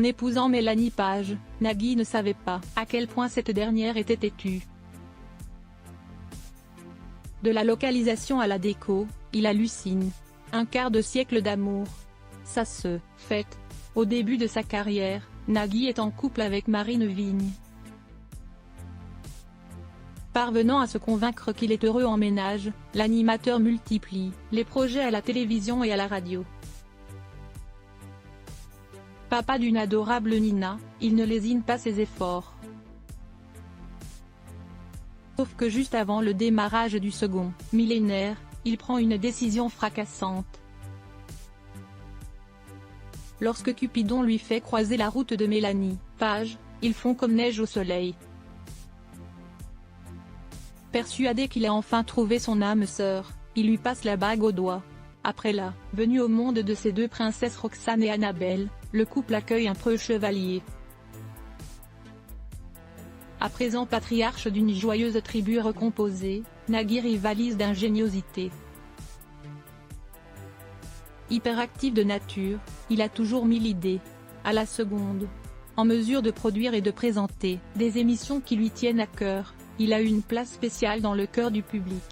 En épousant Mélanie Page, Nagui ne savait pas à quel point cette dernière était têtue. De la localisation à la déco, il hallucine. Un quart de siècle d'amour. Ça se fête. Au début de sa carrière, Nagui est en couple avec Marine Vigne. Parvenant à se convaincre qu'il est heureux en ménage, l'animateur multiplie les projets à la télévision et à la radio. Papa d'une adorable Nina, il ne lésine pas ses efforts. Sauf que juste avant le démarrage du second millénaire, il prend une décision fracassante. Lorsque Cupidon lui fait croiser la route de Mélanie Page, ils font comme neige au soleil. Persuadé qu'il a enfin trouvé son âme sœur, il lui passe la bague au doigt. Après la venue au monde de ses deux princesses Roxane et Annabelle, le couple accueille un preux chevalier. À présent patriarche d'une joyeuse tribu recomposée, Nagui rivalise d'ingéniosité. Hyperactif de nature, il a toujours mis l'idée à la seconde. En mesure de produire et de présenter des émissions qui lui tiennent à cœur, il a une place spéciale dans le cœur du public.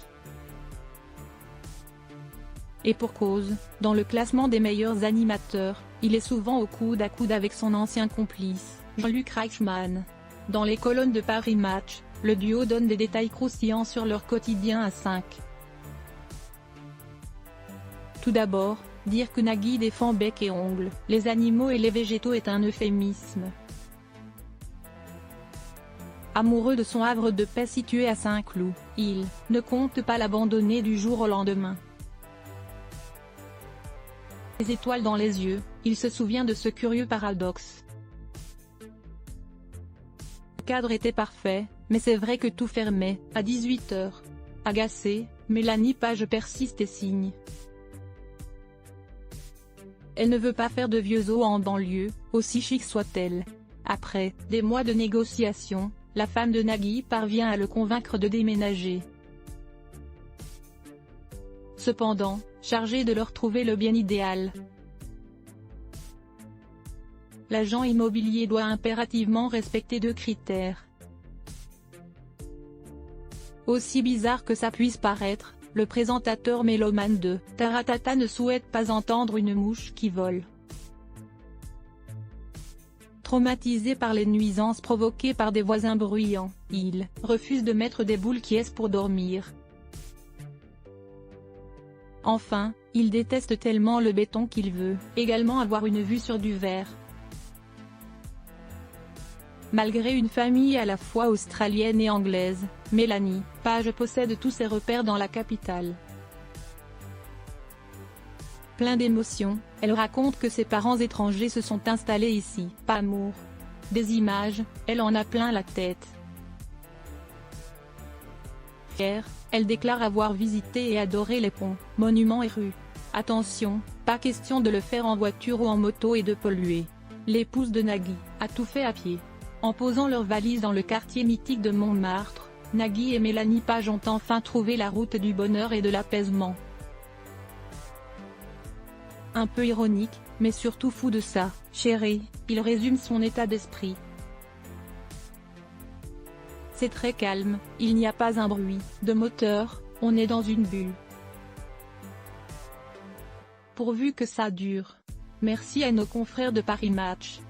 Et pour cause, dans le classement des meilleurs animateurs, il est souvent au coude à coude avec son ancien complice, Jean-Luc Reichmann. Dans les colonnes de Paris Match, le duo donne des détails croustillants sur leur quotidien à 5. Tout d'abord, dire que Nagui défend bec et ongles les animaux et les végétaux est un euphémisme. Amoureux de son havre de paix situé à Saint-Cloud, il ne compte pas l'abandonner du jour au lendemain. Les étoiles dans les yeux, il se souvient de ce curieux paradoxe. Le cadre était parfait, mais c'est vrai que tout fermait, à 18h. Agacée, Mélanie Page persiste et signe. Elle ne veut pas faire de vieux os en banlieue, aussi chic soit-elle. Après des mois de négociations, la femme de Nagui parvient à le convaincre de déménager. Cependant, chargé de leur trouver le bien idéal, l'agent immobilier doit impérativement respecter 2 critères. Aussi bizarre que ça puisse paraître, le présentateur mélomane de Taratata ne souhaite pas entendre une mouche qui vole. Traumatisé par les nuisances provoquées par des voisins bruyants, il refuse de mettre des boules qui est pour dormir. Enfin, il déteste tellement le béton qu'il veut également avoir une vue sur du verre. Malgré une famille à la fois australienne et anglaise, Mélanie Page possède tous ses repères dans la capitale. Plein d'émotions, elle raconte que ses parents étrangers se sont installés ici. Pas amour. Des images, elle en a plein la tête. Fière, elle déclare avoir visité et adoré les ponts, monuments et rues. Attention, pas question de le faire en voiture ou en moto et de polluer. L'épouse de Nagui a tout fait à pied. En posant leurs valises dans le quartier mythique de Montmartre, Nagui et Mélanie Page ont enfin trouvé la route du bonheur et de l'apaisement. Un peu ironique, mais surtout fou de ça, chérie, il résume son état d'esprit. C'est très calme, il n'y a pas un bruit de moteur, on est dans une bulle. Pourvu que ça dure. Merci à nos confrères de Paris Match.